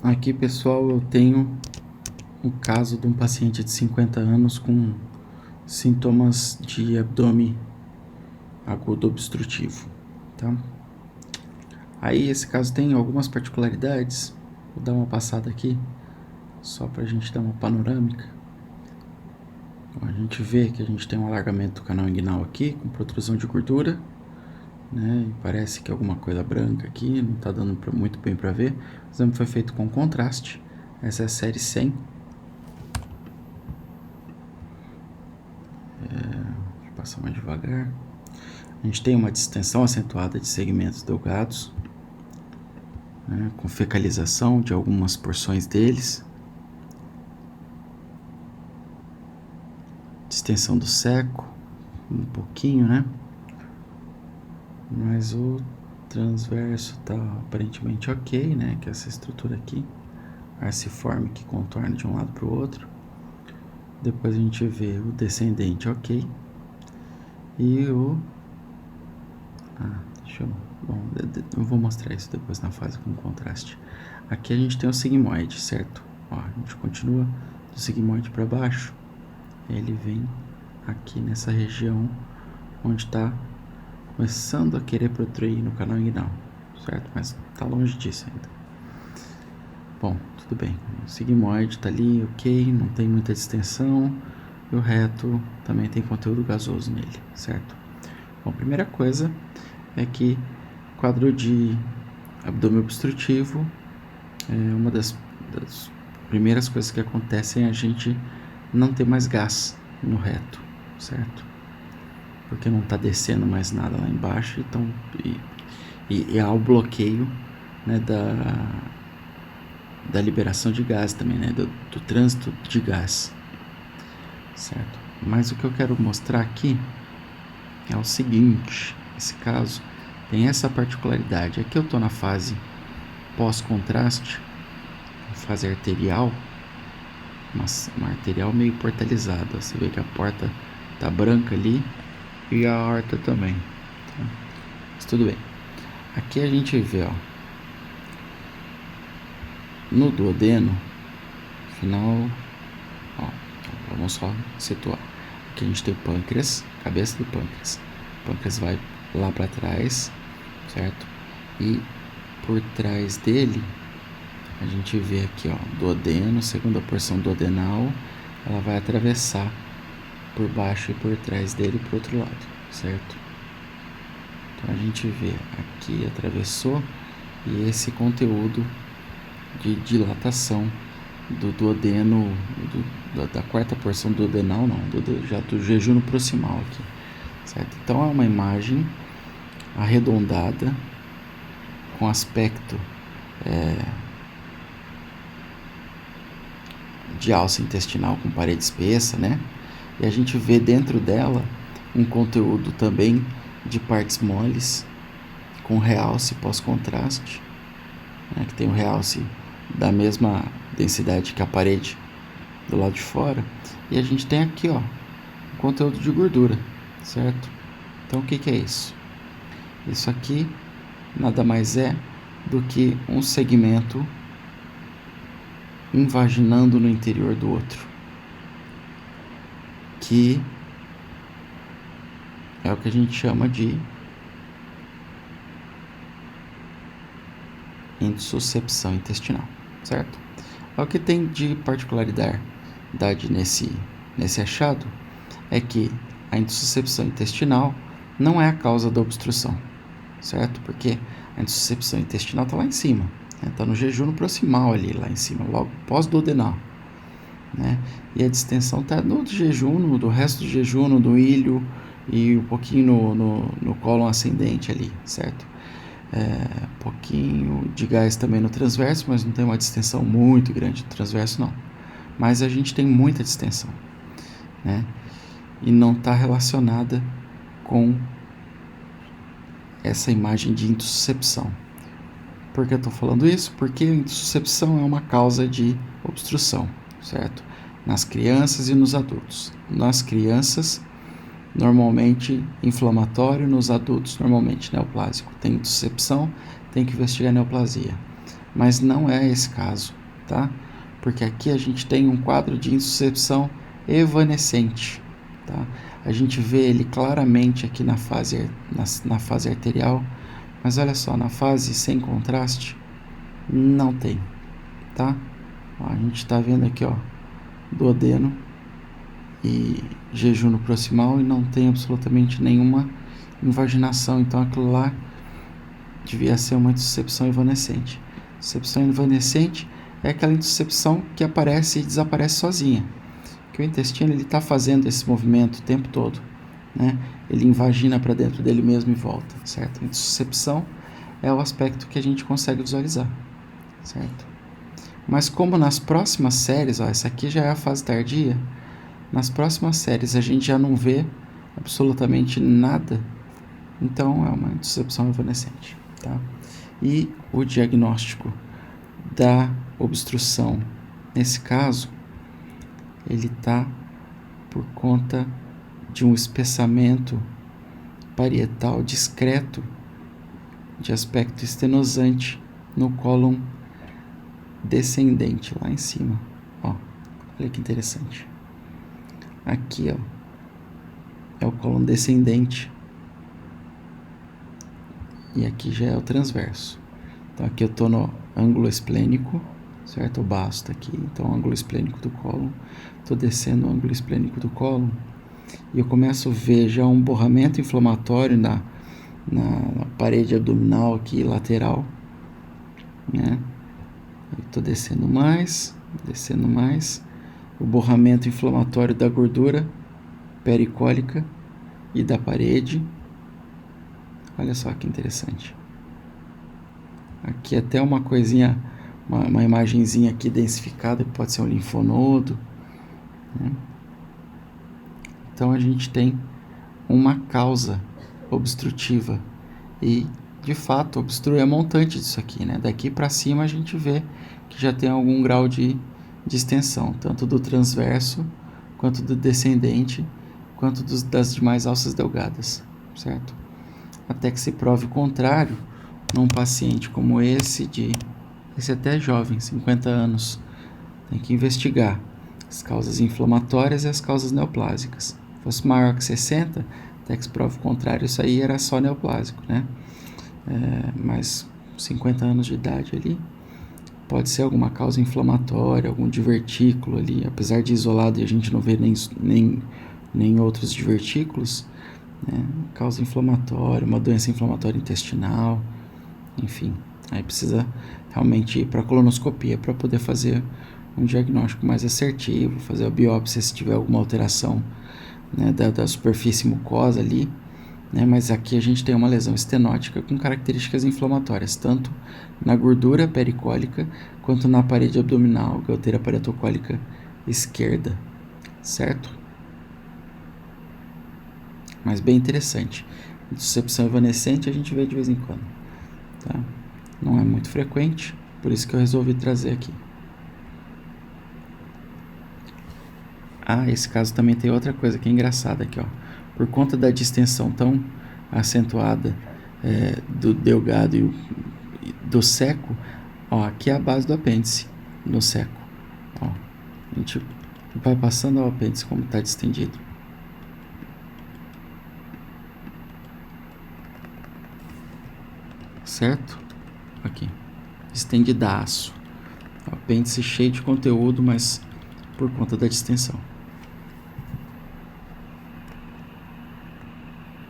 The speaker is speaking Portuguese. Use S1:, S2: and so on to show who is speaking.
S1: Aqui, pessoal, eu tenho um caso de um paciente de 50 anos com sintomas de abdômen agudo obstrutivo, tá? Aí esse caso tem algumas particularidades, vou dar uma passada aqui, só para a gente dar uma panorâmica. Então, a gente vê que a gente tem um alargamento do canal inguinal aqui, com protrusão de gordura, né? E parece que alguma coisa branca aqui, não está dando muito bem para ver. O exame foi feito com contraste, essa é a série 100. Vou passar mais devagar. A gente tem uma distensão acentuada de segmentos delgados, né, com fecalização de algumas porções deles. Distensão do seco, um pouquinho, né? Mas o transverso está aparentemente ok, né? Que é essa estrutura aqui, arciforme, que contorna de um lado para o outro. Depois a gente vê o descendente ok. E o... Bom, eu vou mostrar isso depois na fase com contraste. Aqui a gente tem o sigmoide, certo? Ó, a gente continua do sigmoide para baixo. Ele vem aqui nessa região onde está começando a querer protruir no canal inguinal, certo? Mas está longe disso ainda. Bom, tudo bem. O sigmoide está ali, ok, não tem muita distensão. E o reto também tem conteúdo gasoso nele, certo? Bom, a primeira coisa é que quadro de abdômen obstrutivo é uma das primeiras coisas que acontecem é a gente não ter mais gás no reto, certo? Porque não está descendo mais nada lá embaixo, então, e há o bloqueio, né, da liberação de gás também, né, do trânsito de gás, certo? Mas o que eu quero mostrar aqui é o seguinte: esse caso tem essa particularidade. Aqui eu estou na fase pós-contraste, fase arterial, uma arterial meio portalizada. Você vê que a porta tá branca ali e a aorta também, tá? Mas tudo bem. Aqui a gente vê, ó, no duodeno final, ó, vamos só situar. Aqui a gente tem o pâncreas, cabeça do pâncreas. O pâncreas vai lá para trás, certo? E por trás dele a gente vê aqui, ó, duodeno, segunda porção duodenal, ela vai atravessar por baixo e por trás dele para o outro lado, certo? Então a gente vê aqui, atravessou, e esse conteúdo de dilatação do duodeno, da quarta porção duodenal, não, já do jejum proximal aqui, certo? Então é uma imagem arredondada com aspecto de alça intestinal com parede espessa, né? E a gente vê dentro dela um conteúdo também de partes moles com realce pós-contraste, né? Que tem um realce da mesma densidade que a parede do lado de fora. E a gente tem aqui, ó, um conteúdo de gordura, certo? Então o que é isso? Isso aqui nada mais é do que um segmento invaginando no interior do outro, que é o que a gente chama de intussuscepção intestinal, certo? O que tem de particularidade nesse achado é que a intussuscepção intestinal não é a causa da obstrução, certo? Porque a intussuscepção intestinal está lá em cima, né? Está no jejum proximal ali, lá em cima, logo pós-duodenal, né? E a distensão está no jejum, do resto do jejum, do ilho e um pouquinho no cólon ascendente ali, certo? Um pouquinho de gás também no transverso, mas não tem uma distensão muito grande no transverso, não. Mas a gente tem muita distensão, né? E não está relacionada com essa imagem de intussuscepção. Por que eu estou falando isso? Porque a intussuscepção é uma causa de obstrução, certo? Nas crianças e nos adultos. Nas crianças, normalmente inflamatório, nos adultos, normalmente neoplásico. Tem intussuscepção, tem que investigar neoplasia. mas não é esse caso, tá? Porque aqui a gente tem um quadro de insuscepção evanescente, tá? A gente vê ele claramente aqui na fase arterial, mas olha só, na fase sem contraste, não tem, tá? Ó, a gente está vendo aqui, ó, duodeno e jejum proximal e não tem absolutamente nenhuma invaginação, então aquilo lá devia ser uma intussuscepção evanescente. Intussuscepção evanescente é aquela intussuscepção que aparece e desaparece sozinha, que o intestino está fazendo esse movimento o tempo todo, né? Ele invagina para dentro dele mesmo e volta, certo? A intussuscepção é o aspecto que a gente consegue visualizar, certo? Mas como nas próximas séries, ó, essa aqui já é a fase tardia, nas próximas séries a gente já não vê absolutamente nada, então é uma intussuscepção evanescente, tá? E o diagnóstico da obstrução, nesse caso, ele está por conta de um espessamento parietal discreto de aspecto estenosante no cólon descendente, lá em cima. Ó, olha que interessante. Aqui, ó, é o cólon descendente. E aqui já é o transverso. Então aqui eu estou no ângulo esplênico, certo? O baço está aqui, então o ângulo esplênico do cólon. Estou descendo o ângulo esplênico do cólon e eu começo a ver já um borramento inflamatório na parede abdominal aqui, lateral, né? Estou descendo mais, o borramento inflamatório da gordura pericólica e da parede. Olha só que interessante. Aqui até uma coisinha, uma imagenzinha aqui densificada, que pode ser um linfonodo, né? Então a gente tem uma causa obstrutiva e, de fato, obstrui a montante disso aqui, né? Daqui para cima a gente vê que já tem algum grau de extensão, tanto do transverso, quanto do descendente, quanto das demais alças delgadas, certo? Até que se prove o contrário, num paciente como esse até é jovem, 50 anos, tem que investigar as causas inflamatórias e as causas neoplásicas. Se fosse maior que 60, até que se prove o contrário, isso aí era só neoplásico, né? Mas 50 anos de idade ali, pode ser alguma causa inflamatória, algum divertículo ali, apesar de isolado e a gente não vê nem outros divertículos, né? Causa inflamatória, uma doença inflamatória intestinal, enfim, aí precisa realmente ir para a colonoscopia para poder fazer um diagnóstico mais assertivo, fazer a biópsia se tiver alguma alteração, né, da superfície mucosa ali, né, mas aqui a gente tem uma lesão estenótica com características inflamatórias, tanto na gordura pericólica quanto na parede abdominal, goteira parietocólica esquerda, certo? Mas bem interessante. Intussuscepção evanescente a gente vê de vez em quando, tá? Não é muito frequente, por isso que eu resolvi trazer aqui. Esse caso também tem outra coisa que é engraçada aqui, ó. Por conta da distensão tão acentuada do delgado e do seco, ó, aqui é a base do apêndice, no seco. Ó, a gente vai passando o apêndice como está distendido. Certo? Aqui, estendidaço. O apêndice cheio de conteúdo, mas por conta da distensão.